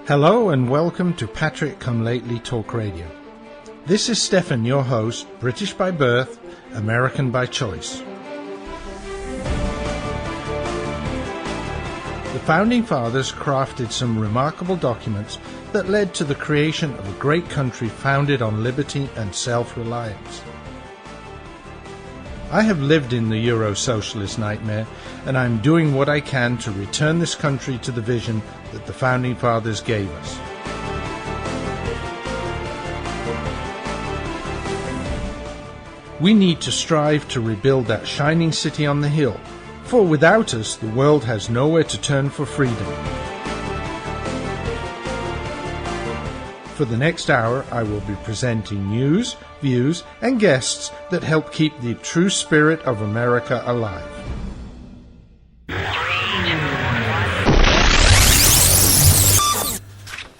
Hello and welcome to Patriot Come Lately Talk Radio. This is Stefan, your host, British by birth, American by choice. The Founding Fathers crafted some remarkable documents that led to the creation of a great country founded on liberty and self-reliance. I have lived in the Euro-socialist nightmare, and I'm doing what I can to return this country to the vision that the Founding Fathers gave us. We need to strive to rebuild that shining city on the hill, for without us, the world has nowhere to turn for freedom. For the next hour, I will be presenting news, views, and guests that help keep the true spirit of America alive.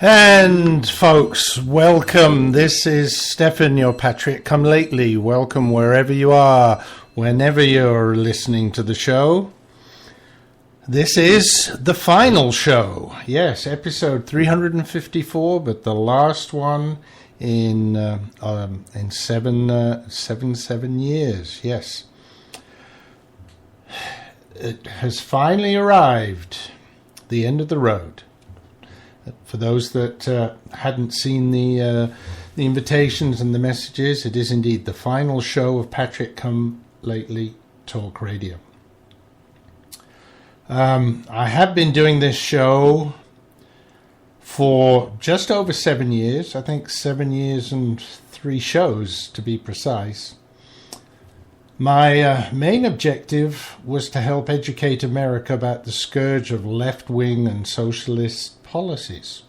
And folks, welcome. This is Stefan, your Patriot Come Lately. Welcome wherever you are, whenever you're listening to the show. This is the final show. Yes, episode 354, but the last one in 7 years. Yes, it has finally arrived. The end of the road. For those that hadn't seen the invitations and the messages, it is indeed the final show of Patriot Come Lately Talk Radio. I have been doing this show for just over 7 years. I think 7 years and 3 shows to be precise. My main objective was to help educate America about the scourge of left-wing and socialist policies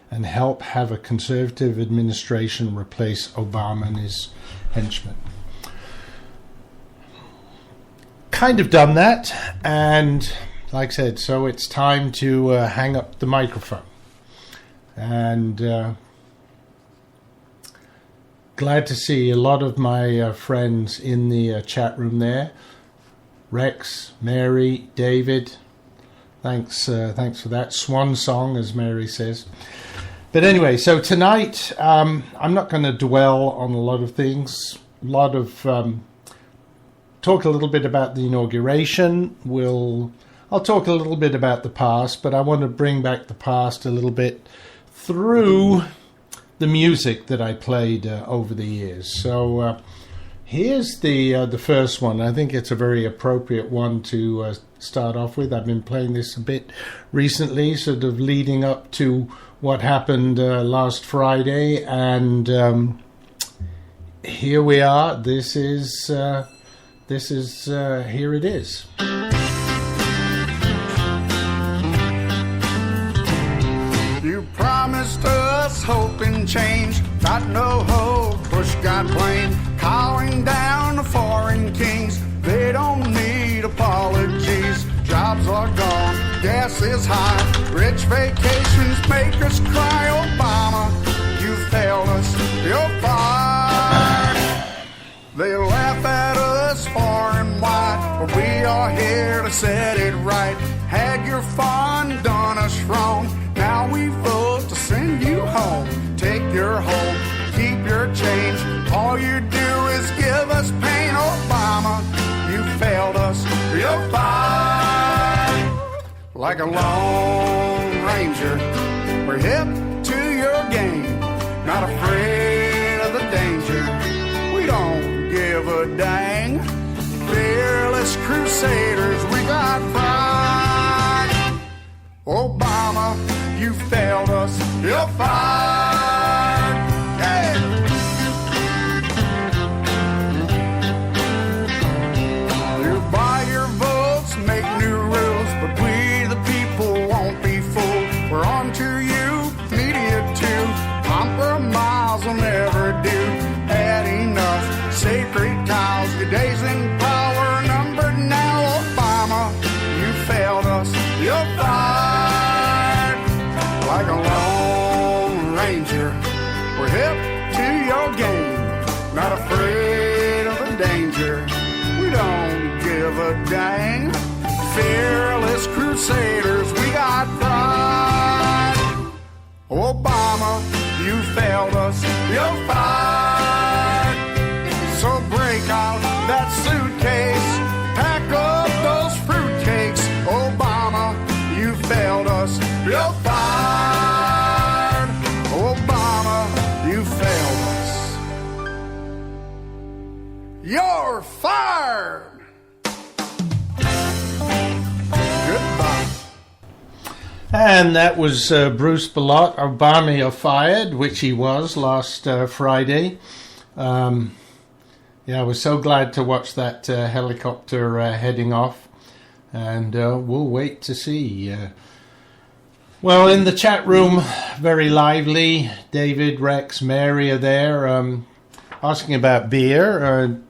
and help have a conservative administration replace Obama and his henchmen. Kind of done that, and like I said, so it's time to hang up the microphone. And glad to see a lot of my friends in the chat room there. Rex, Mary, David. Thanks for that swan song, as Mary says. But anyway, so tonight I'm not going to dwell on a lot of things. Talk a little bit about the inauguration. I'll talk a little bit about the past, but I want to bring back the past a little bit through the music that I played over the years. So here's the first one. I think it's a very appropriate one to start off with. I've been playing this a bit recently, sort of leading up to what happened last Friday, and here we are. This is here it is. You promised us hope and change, got no hope, push got blamed, calling down the foreign kings, they don't need apologies, jobs are gone, gas is high, rich vacations make us cry, Obama, you failed us, you're fired. They laugh at us far and wide, but we are here to set it right. Had your fun, done us wrong, now we vote to send you home. Take your home, keep your change, all you do is give us pain. Obama, you failed us, you're fired. Like a lone ranger, we're hip to your game, not afraid of the danger, we don't give a dang. Fearless crusaders, we got pride. Obama, you failed us, you're fired. Yeah. You buy your votes, make new rules, but we the people won't be fooled. We're on to you, media too. Compromise will never do. Had enough sacred cows, your days in power numbered now. Obama, you failed us, you're fired. Like a lone ranger, we're hip to your game, not afraid of the danger, we don't give a dang. Fearless crusaders, we got pride. Obama, you failed us, you're fired. So break out that suitcase, pack up those fruitcakes. Obama, you failed us, you're fired. Obama, you failed us. You're fired. Goodbye. And that was Bruce Ballot, Obama, You're Fired, which he was last Friday. I was so glad to watch that helicopter heading off, and we'll wait to see. Well, in the chat room, very lively. David, Rex, Mary are there asking about beer.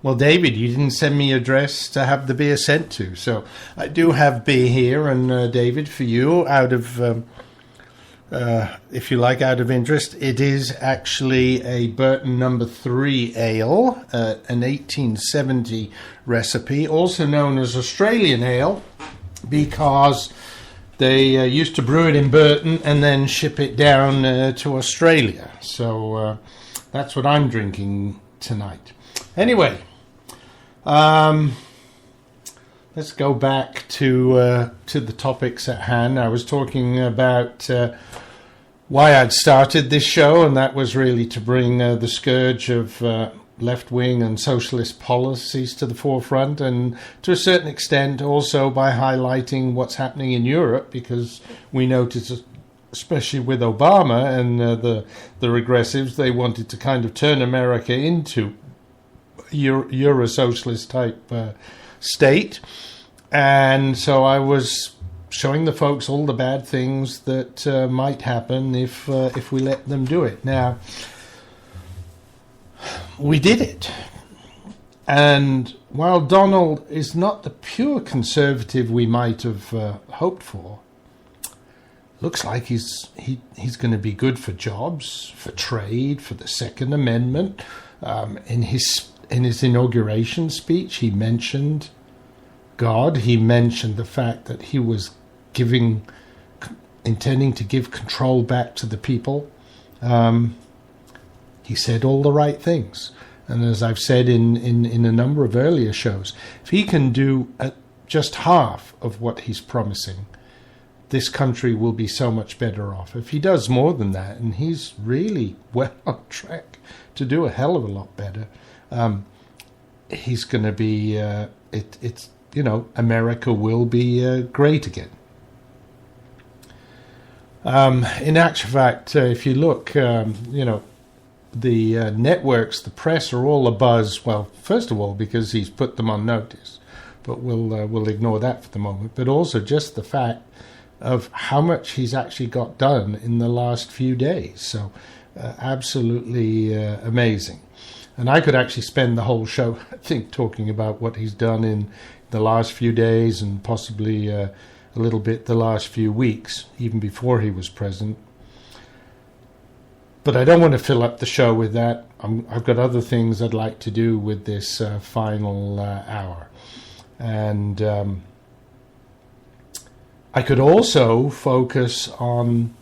Well, David, you didn't send me your address to have the beer sent to, so I do have beer here, and David, for you, out of, if you like, out of interest, it is actually a Burton No. 3 ale, an 1870 recipe, also known as Australian ale, because they used to brew it in Burton and then ship it down to Australia. So that's what I'm drinking tonight. Anyway, let's go back to the topics at hand. I was talking about why I'd started this show, and that was really to bring the scourge of left-wing and socialist policies to the forefront, and to a certain extent also by highlighting what's happening in Europe, because we noticed, especially with Obama and the regressives, they wanted to kind of turn America into Euro-socialist type state. And so I was showing the folks all the bad things that might happen if we let them do it. Now, we did it. And while Donald is not the pure conservative we might have hoped for, looks like he's going to be good for jobs, for trade, for the Second Amendment. In his inauguration speech, he mentioned God. He mentioned the fact that he was intending to give control back to the people. He said all the right things. And as I've said in a number of earlier shows, if he can do just half of what he's promising, this country will be so much better off. If he does more than that, and he's really well on track to do a hell of a lot better, he's going to be, America will be great again. In actual fact, if you look, the networks, the press are all abuzz. Well, first of all, because he's put them on notice, but we'll ignore that for the moment. But also just the fact of how much he's actually got done in the last few days. So absolutely amazing. And I could actually spend the whole show, I think, talking about what he's done in the last few days, and possibly a little bit the last few weeks, even before he was president. But I don't want to fill up the show with that. I've got other things I'd like to do with this final hour. And I could also focus on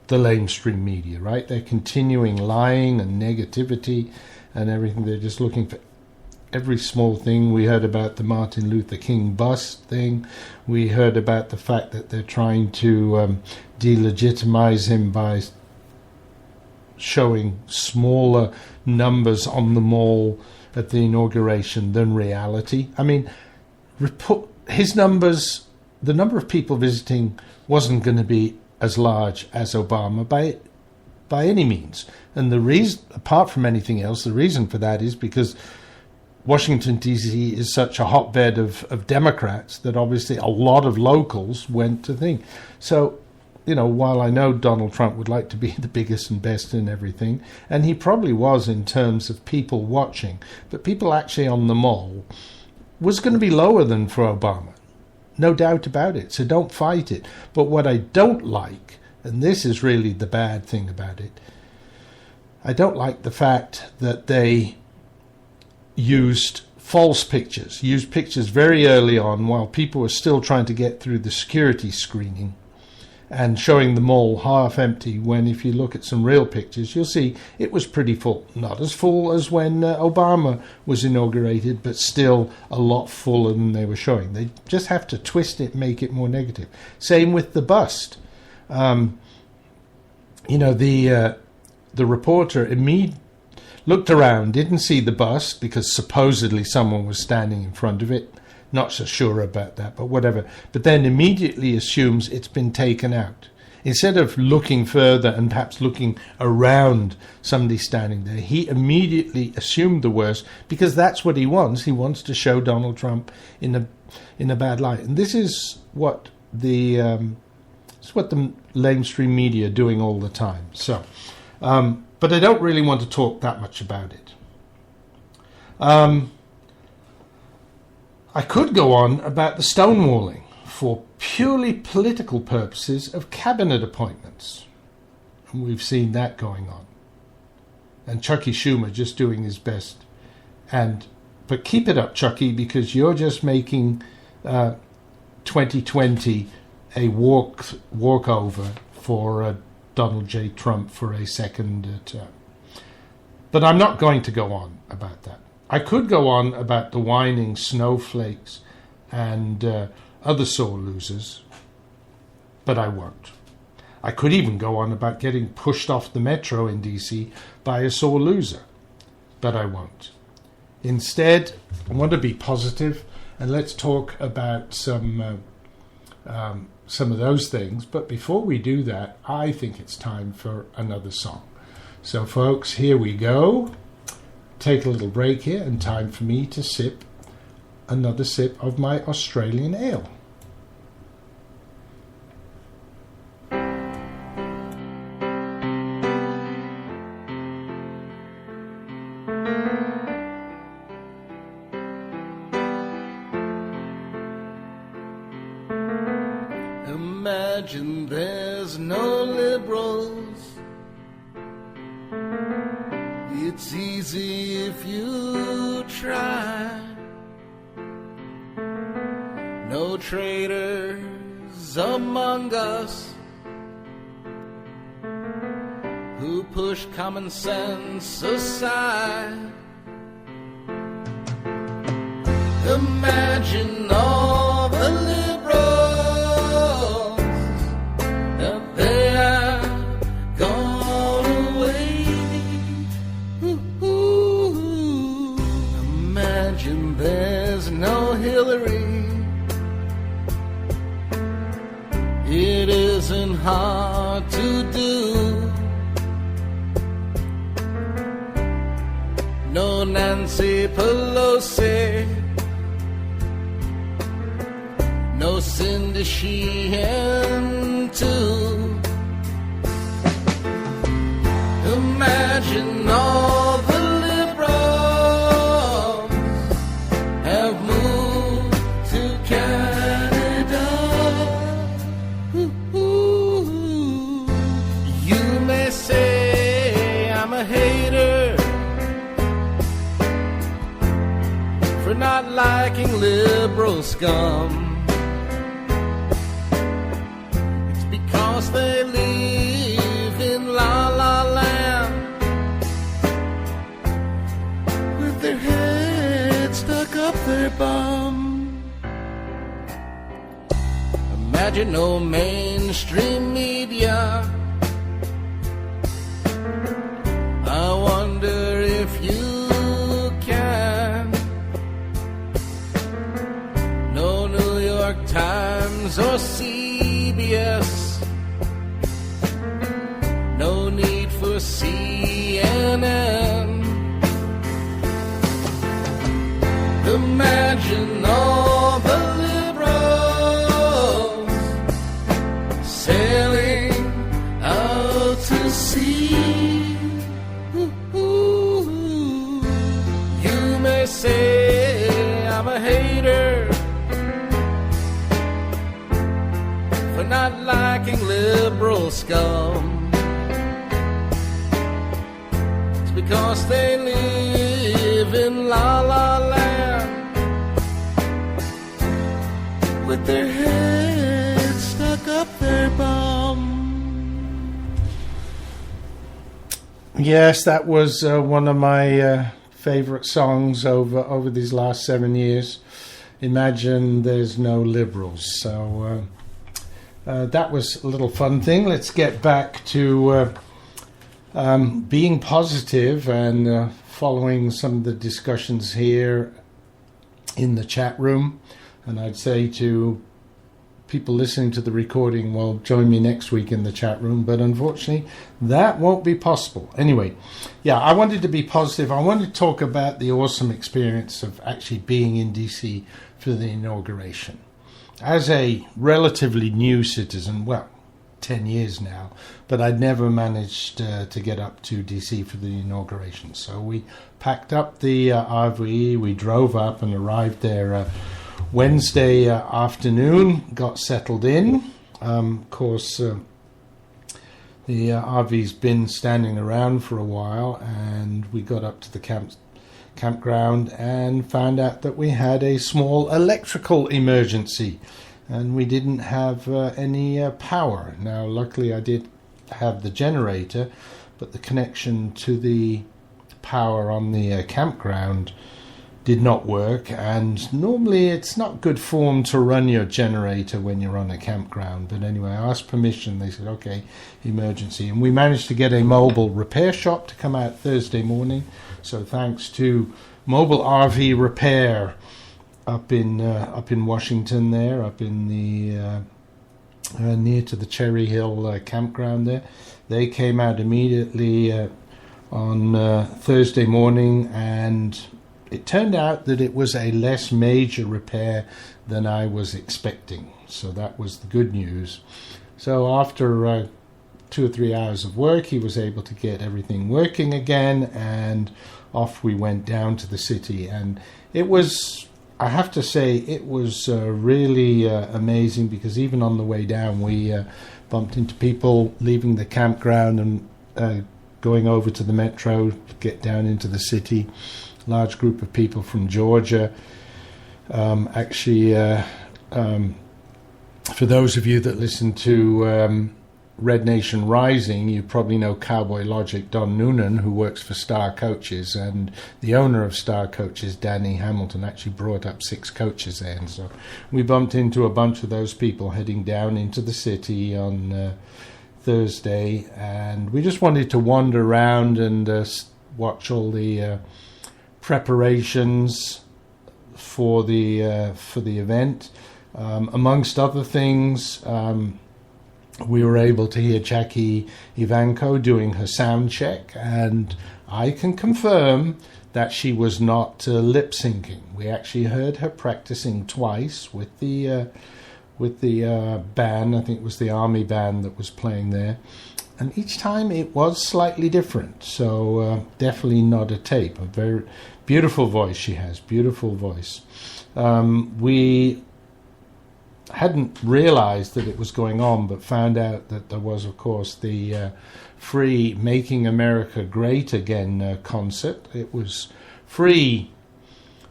the lamestream media, right? They're continuing lying and negativity and everything. They're just looking for every small thing. We heard about the Martin Luther King bust thing. We heard about the fact that they're trying to delegitimize him by showing smaller numbers on the mall at the inauguration than reality. I mean, his numbers, the number of people visiting wasn't going to be as large as Obama by any means. And the reason, apart from anything else, the reason for that is because Washington, D.C. is such a hotbed of Democrats that obviously a lot of locals went to think. So, while I know Donald Trump would like to be the biggest and best in everything, and he probably was in terms of people watching, but people actually on the mall was going to be lower than for Obama. No doubt about it. So don't fight it. But what I don't like, and this is really the bad thing about it, I don't like the fact that they used false pictures, used pictures very early on while people were still trying to get through the security screening, and showing the mall half empty, when if you look at some real pictures, you'll see it was pretty full. Not as full as when Obama was inaugurated, but still a lot fuller than they were showing. They just have to twist it, make it more negative. Same with the bust. The reporter immediately looked around, didn't see the bust because supposedly someone was standing in front of it. Not so sure about that, but whatever. But then immediately assumes it's been taken out. Instead of looking further and perhaps looking around somebody standing there, he immediately assumed the worst because that's what he wants. He wants to show Donald Trump in a bad light. And this is what the mainstream media are doing all the time. So, but I don't really want to talk that much about it. I could go on about the stonewalling for purely political purposes of cabinet appointments. And we've seen that going on. And Chucky Schumer just doing his best. But keep it up, Chucky, because you're just making 2020 a walkover for Donald J. Trump for a second term. But I'm not going to go on about that. I could go on about the whining snowflakes and other sore losers, but I won't. I could even go on about getting pushed off the metro in DC by a sore loser, but I won't. Instead, I want to be positive, and let's talk about some of those things. But before we do that, I think it's time for another song. So, folks, here we go. Take a little break here, and time for me to sip another sip of my Australian ale. Imagine there's no liberals. It's easy if you try. No traitors among us who push common sense aside. Imagine all the liberals that they have gone away. Ooh, imagine there's no Hillary. It isn't hard to do. No Nancy Pelosi. No Cindy Sheehan too. Imagine all the liberals have moved to Canada. Ooh, you may say I'm a hater for not liking liberal scum. They live in La La Land with their heads stuck up their bum. Imagine no mainstream media. I wonder if you can. No New York Times or CBS. No need for CNN. Imagine all the liberals sailing out to sea. Ooh, you may say I'm a hater for not liking liberal scum. Because they live in La La Land with their heads stuck up their bum. Yes, that was one of my favourite songs over these last 7 years. Imagine there's no liberals. So that was a little fun thing. Let's get back to being positive and following some of the discussions here in the chat room. And I'd say to people listening to the recording, well, join me next week in the chat room, but unfortunately that won't be possible. Anyway, yeah, I wanted to be positive. I wanted to talk about the awesome experience of actually being in DC for the inauguration. As a relatively new citizen, well, 10 years now, but I'd never managed to get up to DC for the inauguration. So we packed up the RV, we drove up and arrived there Wednesday afternoon, got settled in. Of course, the RV's been standing around for a while, and we got up to the campground and found out that we had a small electrical emergency, and we didn't have any power. Now, luckily I did have the generator, but the connection to the power on the campground did not work, and normally it's not good form to run your generator when you're on a campground. But anyway, I asked permission. They said, okay, emergency. And we managed to get a mobile repair shop to come out Thursday morning. So thanks to Mobile RV Repair up in Washington there, up in the near to the Cherry Hill campground there. They came out immediately on Thursday morning, and it turned out that it was a less major repair than I was expecting. So that was the good news. So after 2 or 3 hours of work, he was able to get everything working again, and off we went down to the city. And it was, I have to say, it was really amazing, because even on the way down we bumped into people leaving the campground and going over to the metro to get down into the city. Large group of people from Georgia. For those of you that listen to Red Nation Rising, you probably know Cowboy Logic Don Noonan, who works for Star Coaches, and the owner of Star Coaches, Danny Hamilton, actually brought up 6 coaches there. And so we bumped into a bunch of those people heading down into the city on Thursday, and we just wanted to wander around and watch all the preparations for the event. Amongst other things, we were able to hear Jackie Ivanko doing her sound check, and I can confirm that she was not lip syncing. We actually heard her practicing twice with the band. I think it was the Army band that was playing there. And each time it was slightly different, so definitely not a tape. A very beautiful voice she has, beautiful voice. We hadn't realized that it was going on, but found out that there was, of course, the free Making America Great Again concert. It was free,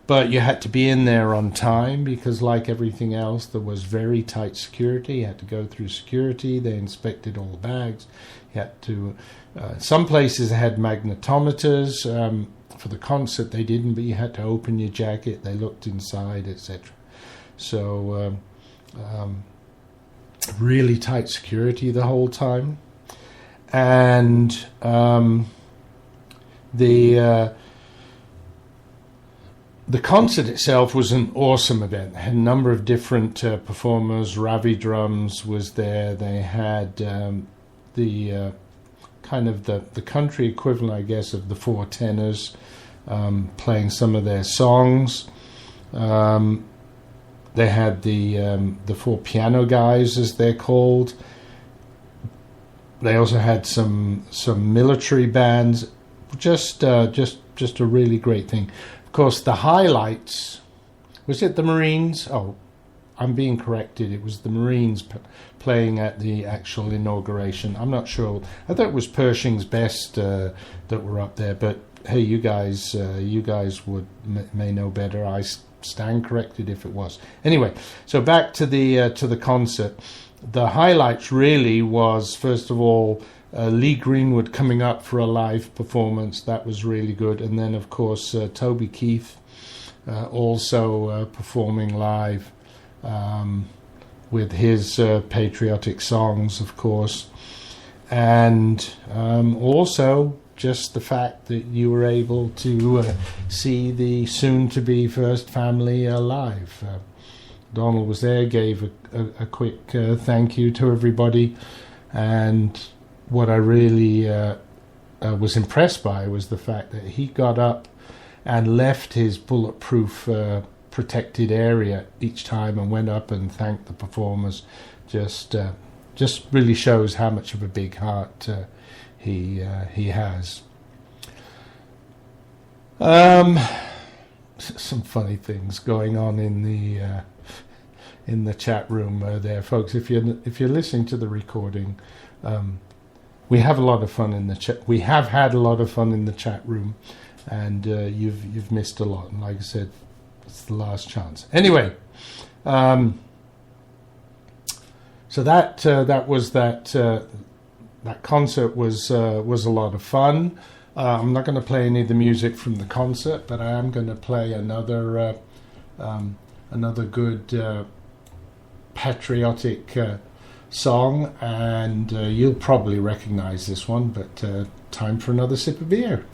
but you had to be in there on time, because like everything else, there was very tight security. You had to go through security. They inspected all the bags. You had to, some places had magnetometers. For the concert they didn't, but you had to open your jacket. They looked inside, etc. So really tight security the whole time. And the concert itself was an awesome event. They had a number of different performers. Ravi Drums was there. They had the kind of the country equivalent, I guess, of the Four Tenors playing some of their songs. They had the Four Piano Guys, as they're called. They also had some military bands. Just a really great thing. Of course, the highlights, was it the Marines? Oh, I'm being corrected. It was the Marines playing at the actual inauguration. I'm not sure. I thought it was Pershing's Best that were up there. But hey, you guys may know better. I stand corrected if it was. Anyway, so back to the concert. The highlights really was, first of all, Lee Greenwood coming up for a live performance. That was really good. And then, of course, Toby Keith also performing live with his patriotic songs, of course. And also just the fact that you were able to see the soon-to-be First Family live. Donald was there, gave a quick thank you to everybody, and what I really was impressed by was the fact that he got up and left his bulletproof protected area each time and went up and thanked the performers. Just really shows how much of a big heart he has. Some funny things going on in the chat room there, folks. If you're listening to the recording, we have a lot of fun in the chat. We have had a lot of fun in the chat room, and you've missed a lot. And like I said, it's the last chance. Anyway, so that concert was a lot of fun. I'm not going to play any of the music from the concert, but I am going to play another good patriotic song, and you'll probably recognize this one. But time for another sip of beer.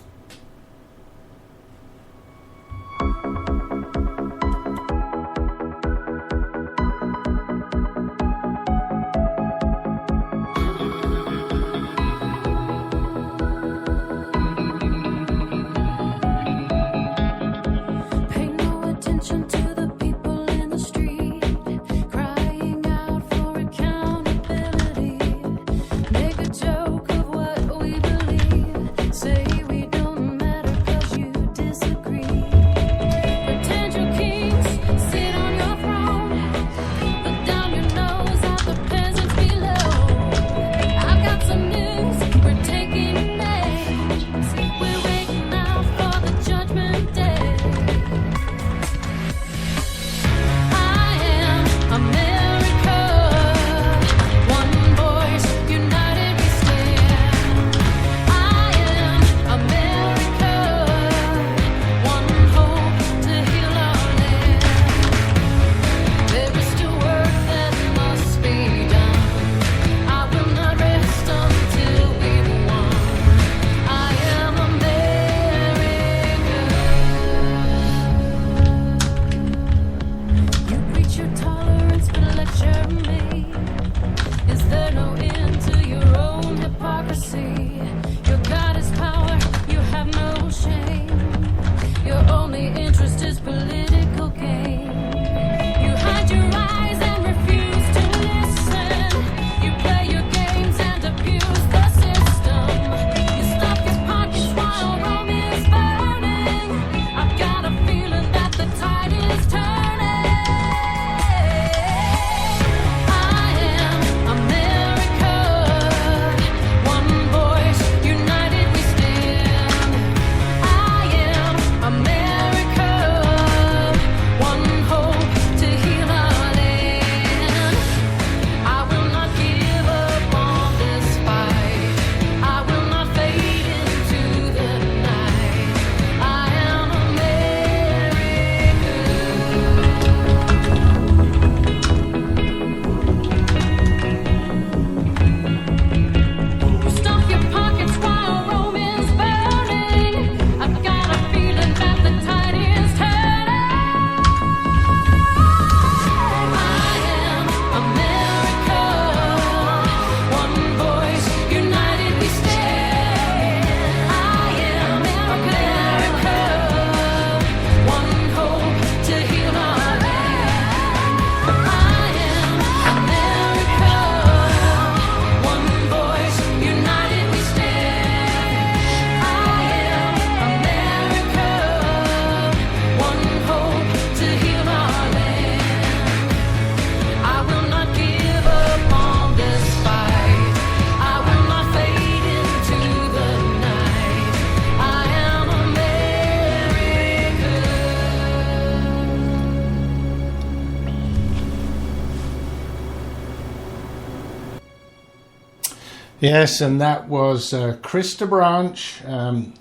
Yes, and that was Krista Branch.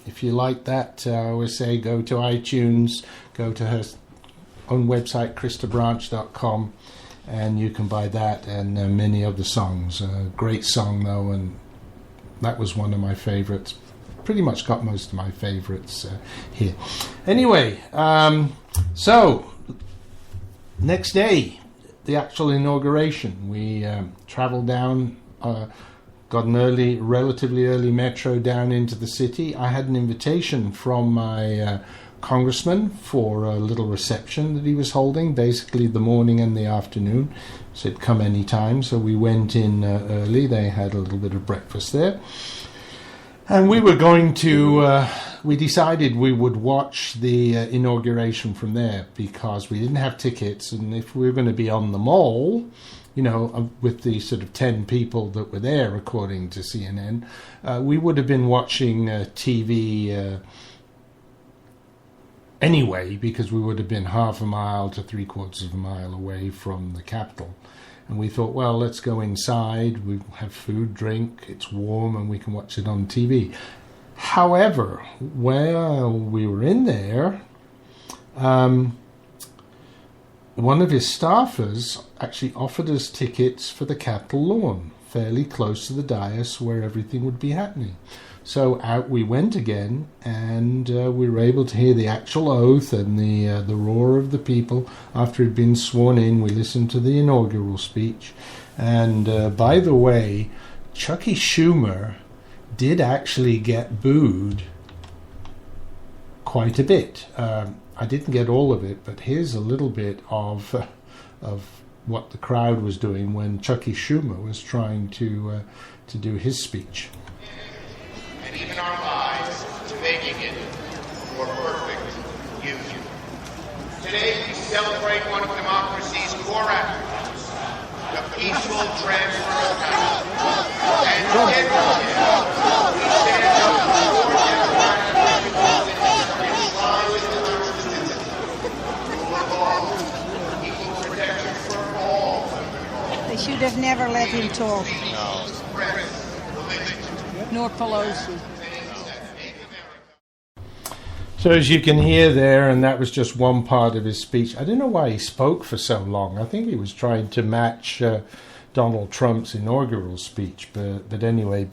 If you like that, I always say go to iTunes, go to her own website, kristabranch.com, and you can buy that and many other songs. Great song, though, and that was one of my favorites. Pretty much got most of my favorites here. Anyway, so next day, the actual inauguration, we traveled down, got an relatively early metro down into the city. I had an invitation from my congressman for a little reception that he was holding, basically the morning and the afternoon. Said come any time, so we went in early. They had a little bit of breakfast there. And we were going to, we decided we would watch the inauguration from there because we didn't have tickets, and if we were going to be on the mall, you know, with the sort of 10 people that were there, according to CNN, we would have been watching TV anyway, because we would have been half a mile to 3/4 of a mile away from the Capitol. And we thought, well, let's go inside, we have food, drink, it's warm, and we can watch it on TV. However, while we were in there, one of his staffers actually offered us tickets for the Capitol lawn, fairly close to the dais where everything would be happening. So out we went again, and we were able to hear the actual oath and the roar of the people after he'd been sworn in. We listened to the inaugural speech. And by the way, Chucky Schumer did actually get booed quite a bit. I didn't get all of it, but here's a little bit of what the crowd was doing when Chucky Schumer was trying to do his speech. And even our lives, making it more perfect union. Today we celebrate one of democracy's core attributes, the peaceful transfer of power. And every day we stand up for democratic principles enshrined in the Constitution. Rule of law, equal protection for all. They should have never let him talk. Nor Pelosi. So as you can hear there, and that was just one part of his speech. I don't know why he spoke for so long. I think he was trying to match Donald Trump's inaugural speech. But anyway,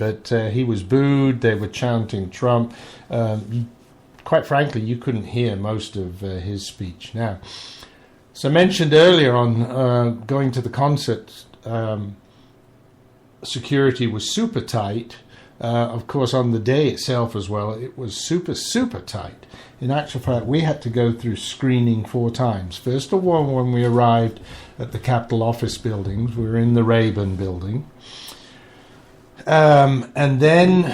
he was booed. They were chanting Trump. Quite frankly, you couldn't hear most of his speech. Now, so I mentioned earlier on going to the concert, security was super tight. Of course, on the day itself as well, it was super, super tight. In actual fact, we had to go through screening 4 times. First of all, when we arrived at the Capitol office buildings, we were in the Rayburn building. And then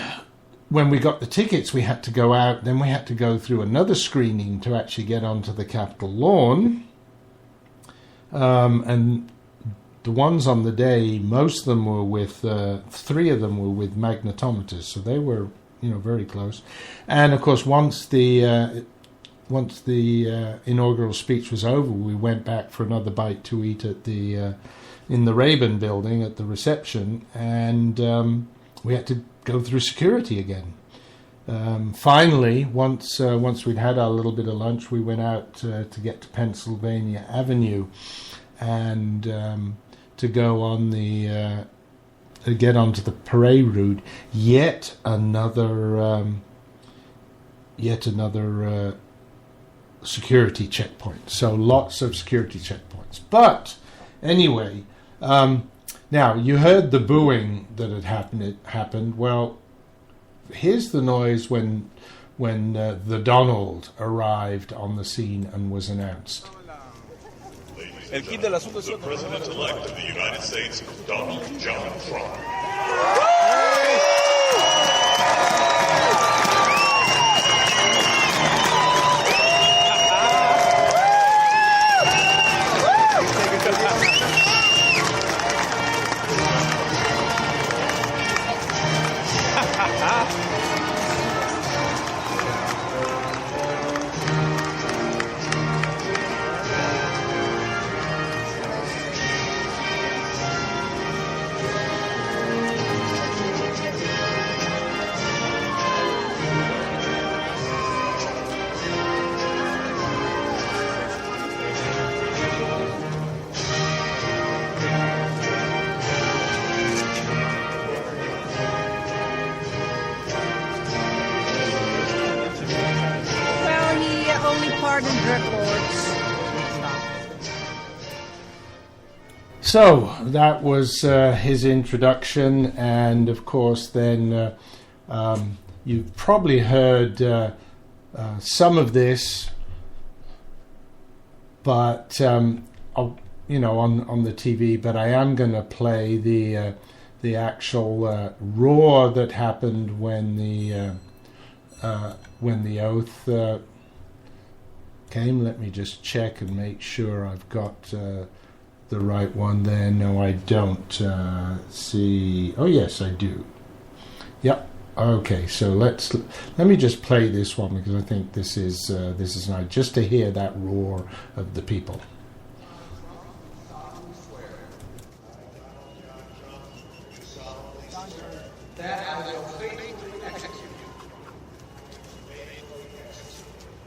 when we got the tickets, we had to go out. Then we had to go through another screening to actually get onto the Capitol lawn. And the ones on the day, most of them were with, 3 of them were with magnetometers, so they were, very close. And of course, once the inaugural speech was over, we went back for another bite to eat at in the Rayburn building at the reception, and we had to go through security again. Finally, once we'd had our little bit of lunch, we went out to get to Pennsylvania Avenue, and to go on to get onto the parade route. Yet another security checkpoint. So lots of security checkpoints. But anyway, now you heard the booing that had happened. Well, here's the noise when the Donald arrived on the scene and was announced. The President-elect of the United States, Donald John Trump. So that was his introduction, and of course then you've probably heard some of this, but you know, on the TV. But I am going to play the actual roar that happened when the oath came. Let me just check and make sure I've got the right one there. No, I don't see. Oh, yes, I do. Yep. Okay, so let me just play this one, because I think this is nice, just to hear that roar of the people. That I will faithfully execute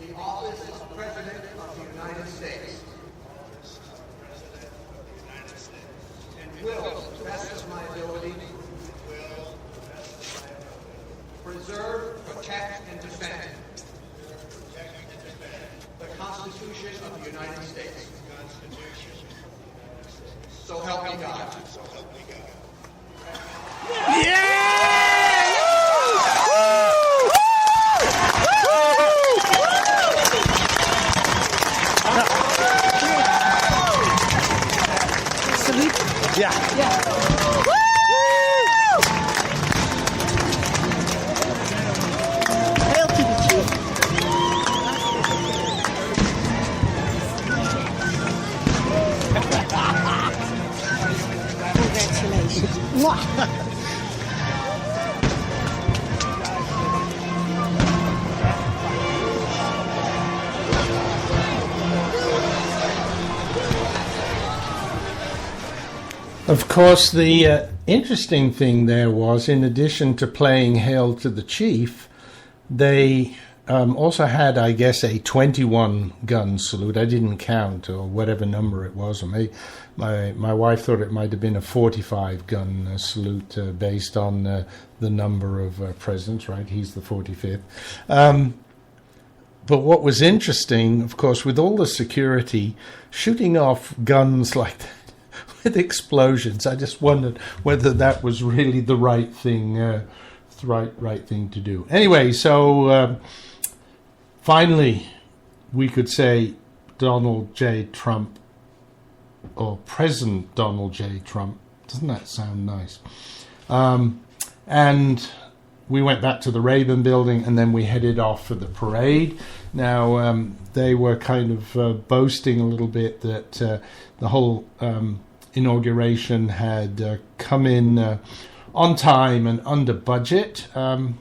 the office of President of the United States, and will, to the best of my ability, preserve, protect, and defend the Constitution of the United States. So help me God. Hail to the chief. Congratulations. Mwah. Of course, the interesting thing there was, in addition to playing Hail to the Chief, they also had, I guess, a 21-gun salute. I didn't count, or whatever number it was. Or my wife thought it might have been a 45-gun salute based on the number of presidents, right? He's the 45th. But what was interesting, of course, with all the security, shooting off guns like that, with explosions, I just wondered whether that was really the right thing, right thing to do. Anyway, so finally, we could say Donald J. Trump, or President Donald J. Trump. Doesn't that sound nice? And we went back to the Raven Building, and then we headed off for the parade. Now, they were kind of boasting a little bit that the whole inauguration had come in on time and under budget. I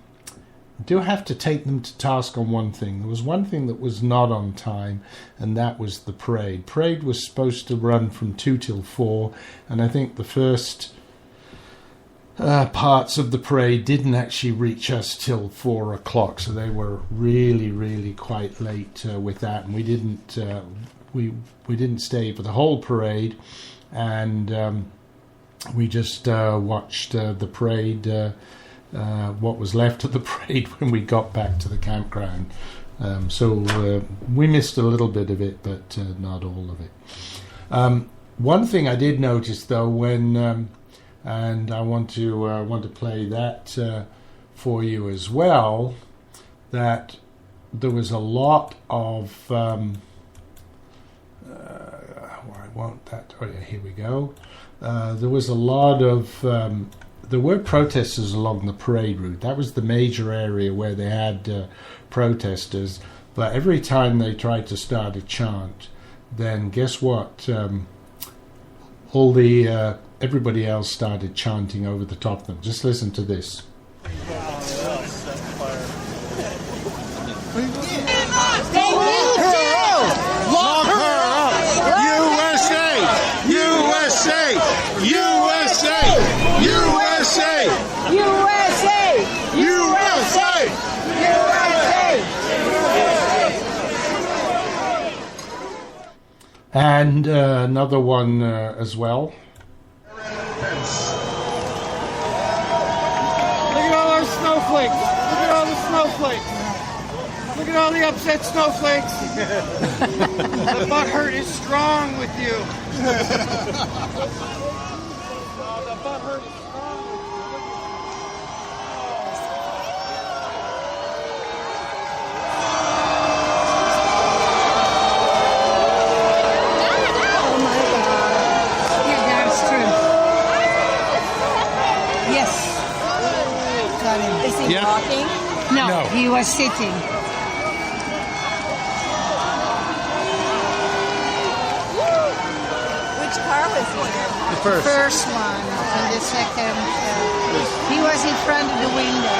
do have to take them to task on one thing. There was one thing that was not on time, and that was the parade. Parade was supposed to run from 2 till 4, and I think the first parts of the parade didn't actually reach us till 4 o'clock, so they were really quite late with that, and we didn't stay for the whole parade. And we just watched the parade, what was left of the parade, when we got back to the campground. So we missed a little bit of it, but not all of it. One thing I did notice, though, when and I want to play that for you as well, that there was a lot of here we go. There was a lot of there were protesters along the parade route. That was the major area where they had protesters. But every time they tried to start a chant, then guess what? Everybody else started chanting over the top of them. Just listen to this. And another one as well. Look at all our snowflakes. Look at all the snowflakes. Look at all the upset snowflakes. The butt hurt is strong with you. Oh, the butt hurt is strong with you. Is he walking? No, he was sitting. Which car was he in? The first. First one and the second. He was in front of the window.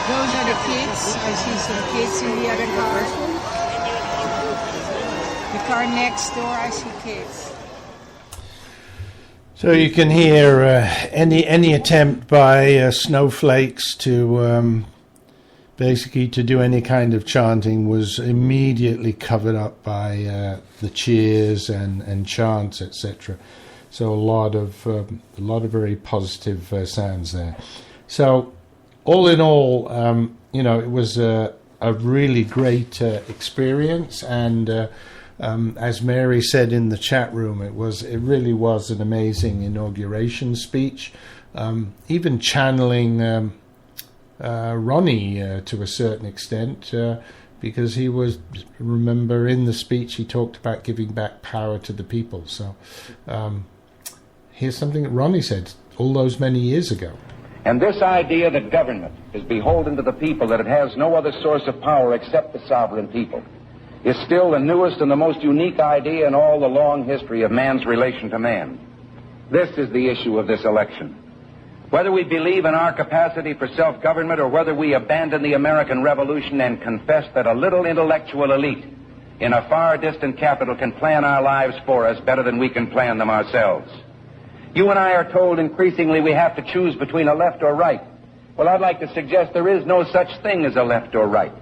Those are the kids. I see some kids in the other car. The car next door, I see kids. So you can hear any attempt by snowflakes to basically to do any kind of chanting was immediately covered up by the cheers and chants, etc. So a lot of very positive sounds there. So all in all, it was a really great experience, and as Mary said in the chat room, it really was an amazing inauguration speech. Even channeling Ronnie to a certain extent, because he was, remember in the speech he talked about giving back power to the people. So here's something that Ronnie said all those many years ago. And this idea that government is beholden to the people, that it has no other source of power except the sovereign people, is still the newest and the most unique idea in all the long history of man's relation to man. This is the issue of this election. Whether we believe in our capacity for self-government, or whether we abandon the American Revolution and confess that a little intellectual elite in a far distant capital can plan our lives for us better than we can plan them ourselves. You and I are told increasingly we have to choose between a left or right. Well, I'd like to suggest there is no such thing as a left or right.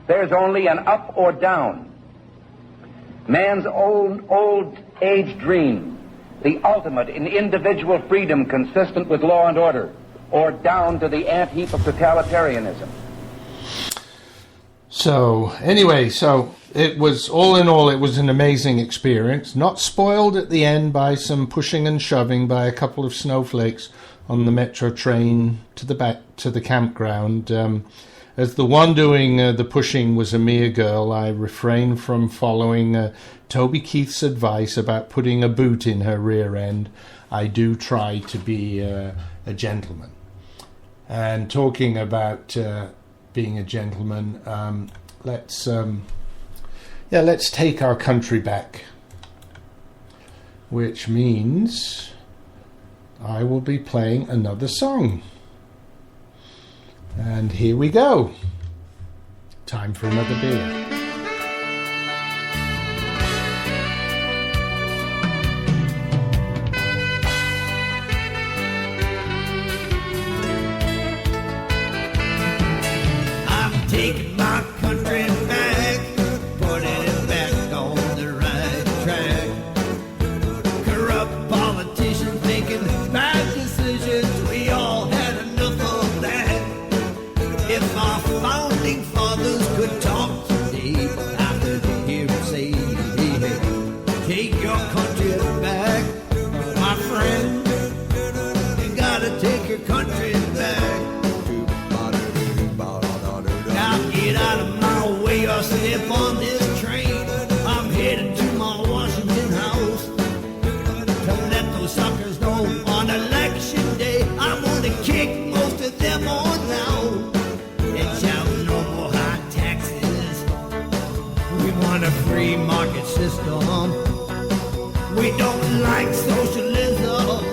There's only an up or down. Man's old age dream, the ultimate in individual freedom consistent with law and order, or down to the ant heap of totalitarianism. So anyway, it was, all in all, it was an amazing experience. Not spoiled at the end by some pushing and shoving by a couple of snowflakes on the metro train to the back to the campground. As the one doing the pushing was a mere girl, I refrained from following Toby Keith's advice about putting a boot in her rear end. I do try to be a gentleman. And talking about being a gentleman, let's take our country back, which means I will be playing another song. And here we go. Time for another beer. Take my country back, putting it back on the right track. Corrupt politicians making bad decisions, we all had enough of that. If our founding fathers could talk today, I could hear them say, hey, take your country back, my friend. You gotta take your country back. Get out of my way or step on this train. I'm headed to my Washington house to let those suckers know on election day I'm gonna kick most of them on out. And shout no more high taxes. We want a free market system. We don't like socialism.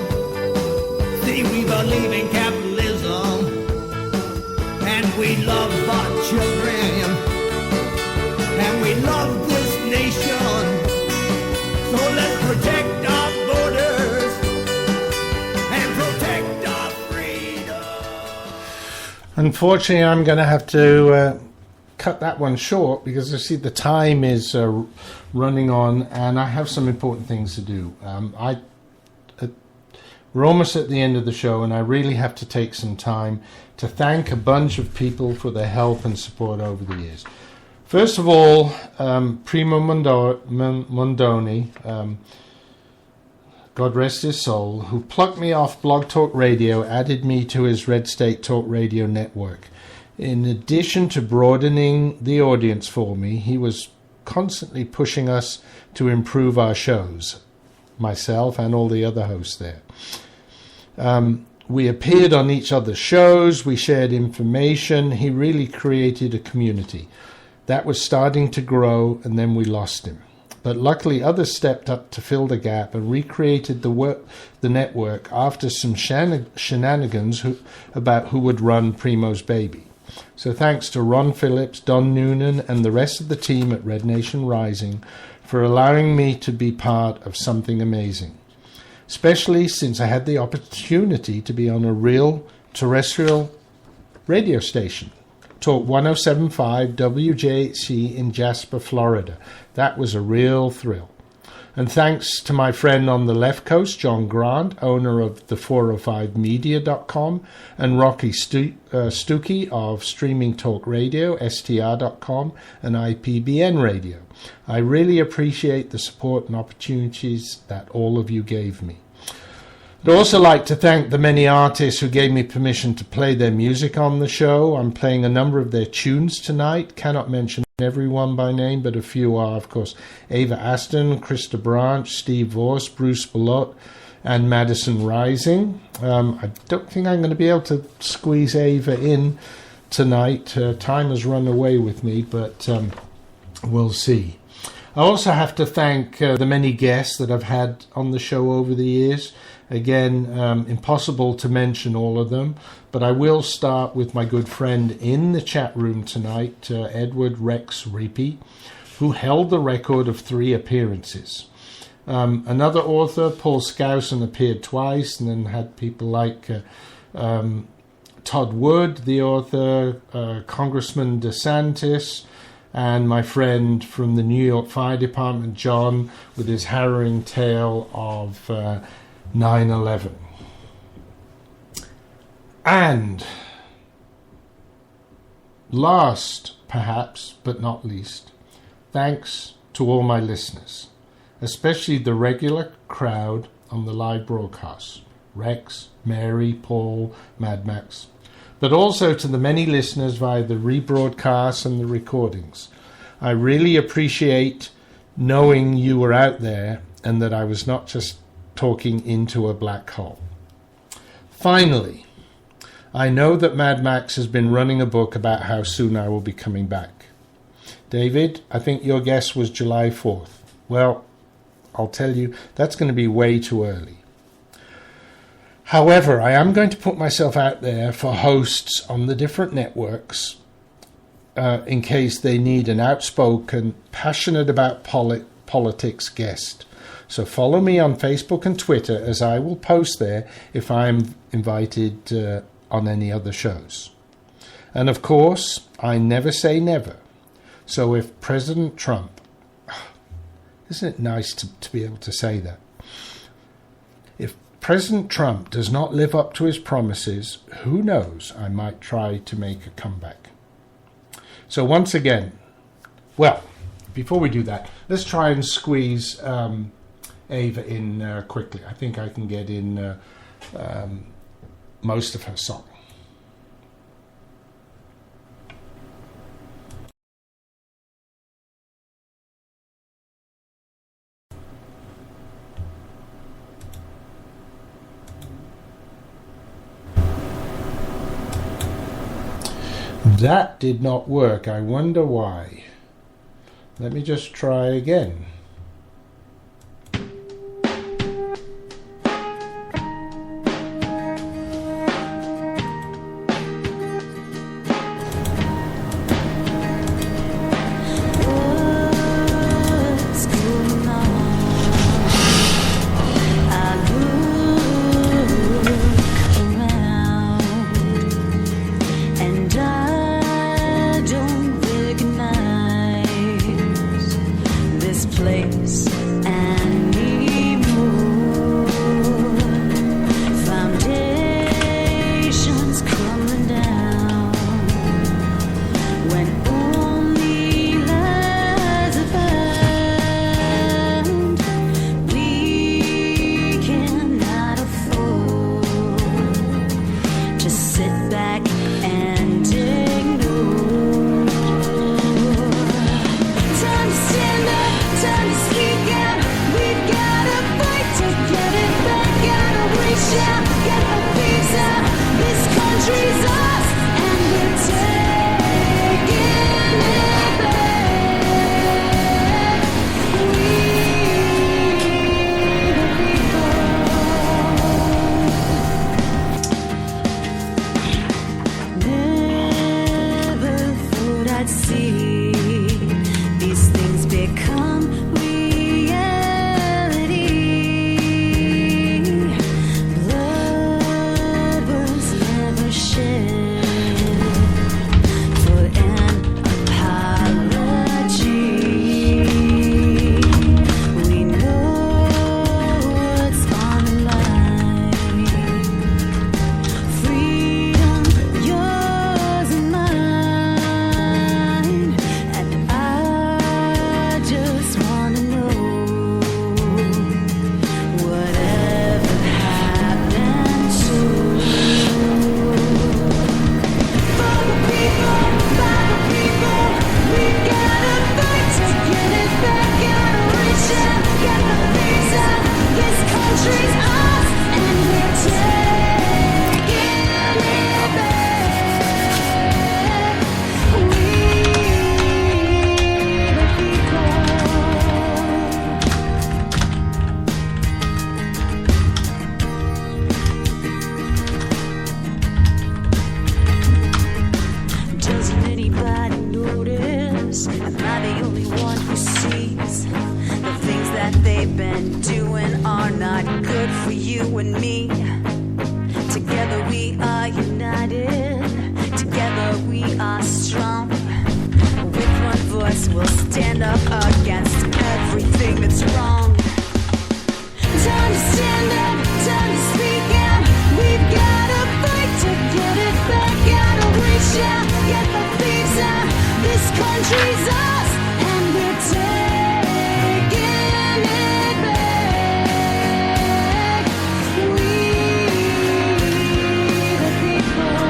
See, we believe in capitalism. And we love our children, and we love this nation. So let's protect our borders and protect our freedom. Unfortunately, I'm going to have to cut that one short because I see the time is running on, and I have some important things to do. We're almost at the end of the show, and I really have to take some time to thank a bunch of people for their help and support over the years. First of all, Primo Mondoni, God rest his soul, who plucked me off Blog Talk Radio, added me to his Red State Talk Radio network. In addition to broadening the audience for me, he was constantly pushing us to improve our shows, myself and all the other hosts there. We appeared on each other's shows, we shared information, he really created a community. That was starting to grow, and then we lost him. But luckily others stepped up to fill the gap and recreated the network after some shenanigans about who would run Primo's baby. So thanks to Ron Phillips, Don Noonan, and the rest of the team at Red Nation Rising for allowing me to be part of something amazing. Especially since I had the opportunity to be on a real terrestrial radio station. Talk 107.5 WJHC in Jasper, Florida. That was a real thrill. And thanks to my friend on the left coast, John Grant, owner of the405media.com, and Rocky Stuckey of Streaming Talk Radio, STR.com, and IPBN Radio. I really appreciate the support and opportunities that all of you gave me. I'd also like to thank the many artists who gave me permission to play their music on the show. I'm playing a number of their tunes tonight. Cannot mention everyone by name, but a few are, of course, Ava Aston, Krista Branch, Steve Voss, Bruce Ballot, and Madison Rising. I don't think I'm going to be able to squeeze Ava in tonight. Time has run away with me, but we'll see. I also have to thank the many guests that I've had on the show over the years. Again, impossible to mention all of them, but I will start with my good friend in the chat room tonight, Edward Rex Reapy, who held the record of 3 appearances. Another author, Paul Skousen, appeared twice, and then had people like Todd Wood, the author, Congressman DeSantis, and my friend from the New York Fire Department, John, with his harrowing tale of 9/11. And last, perhaps, but not least, thanks to all my listeners, especially the regular crowd on the live broadcasts, Rex, Mary, Paul, Mad Max, but also to the many listeners via the rebroadcasts and the recordings. I really appreciate knowing you were out there and that I was not just talking into a black hole. Finally, I know that Mad Max has been running a book about how soon I will be coming back. David, I think your guess was July 4th. Well, I'll tell you, that's going to be way too early. However, I am going to put myself out there for hosts on the different networks in case they need an outspoken, passionate about politics guest. So follow me on Facebook and Twitter, as I will post there if I'm invited on any other shows. And of course, I never say never. So if President Trump, isn't it nice to be able to say that? If President Trump does not live up to his promises, who knows, I might try to make a comeback. So once again, well, before we do that, let's try and squeeze Ava in quickly. I think I can get in most of her song. That did not work. I wonder why. Let me just try again. And I don't recognize for you and me. Together we are united. Together we are strong. With one voice we'll stand up against everything that's wrong. Time to stand up, time to speak out. We've gotta fight to get it back. Gotta reach out, get the thieves out. This country's ours, and we're taking it back. We the people.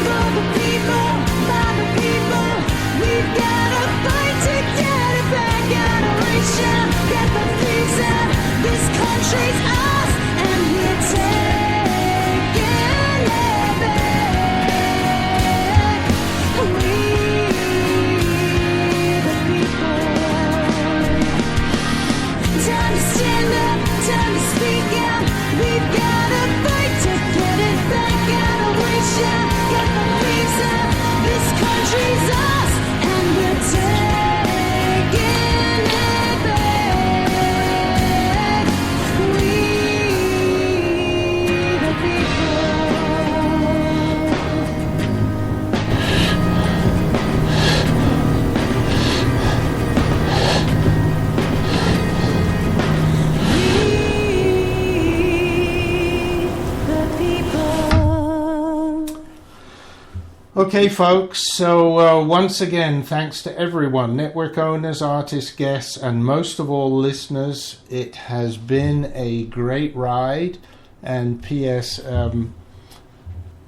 For the people, by the people. We've gotta fight to get it back. Gotta reach out, get the thieves out. This country's ours, and we're taking it back. We the people. Time to stand up, time to speak out. We've gotta fight to get it back. Gotta reach out, get the thieves out. This country's ours, and we're taking it back. We the people. The people. Okay, folks, so once again, thanks to everyone, network owners, artists, guests, and most of all, listeners. It has been a great ride. And P.S.,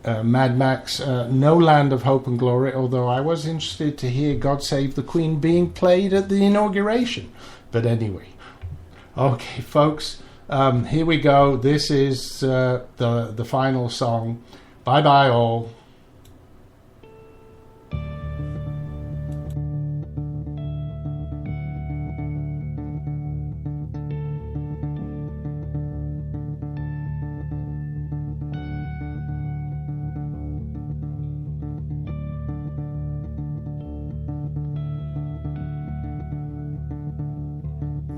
Mad Max, no Land of Hope and Glory, although I was interested to hear God Save the Queen being played at the inauguration. But anyway, okay, folks, here we go. This is the final song. Bye-bye, all.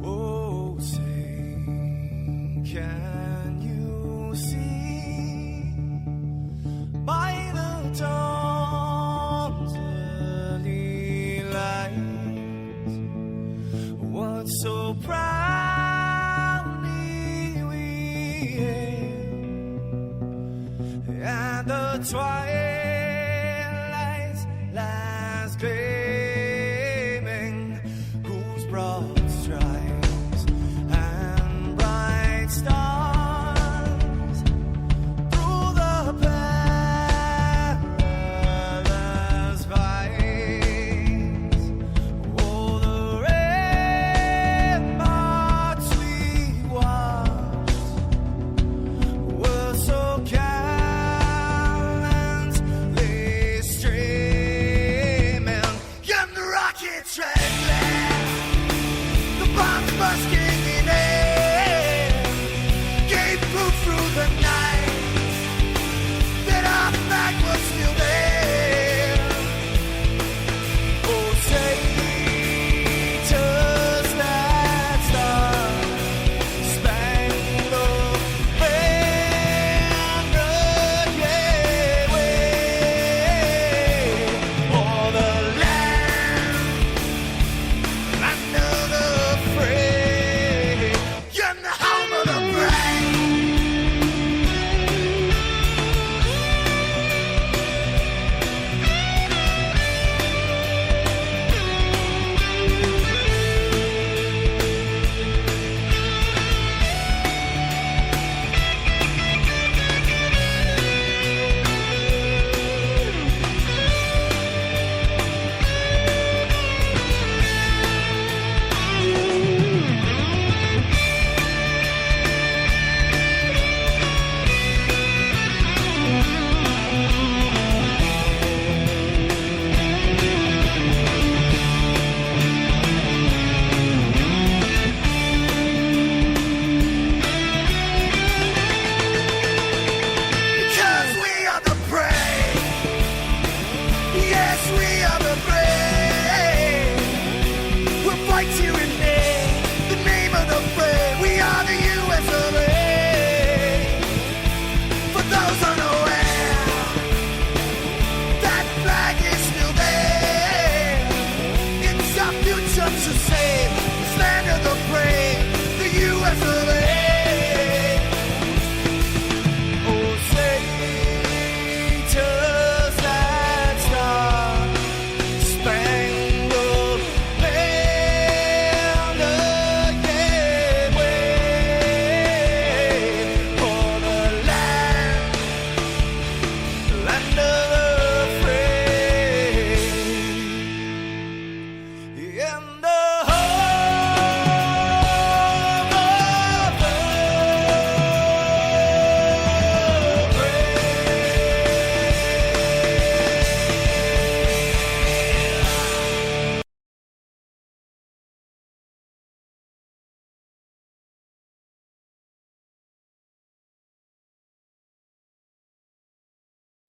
Oh, say, can you see by the dawn's early light what so proudly we hailed at the twilight's last gleaming, whose broad stripes and bright stars through the perilous fights, oh, the ramparts we watched were so gallant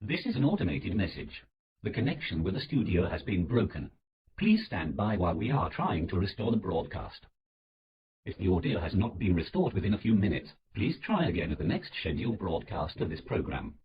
This is an automated message. The connection with the studio has been broken. Please stand by while we are trying to restore the broadcast. If the audio has not been restored within a few minutes, please try again at the next scheduled broadcast of this program.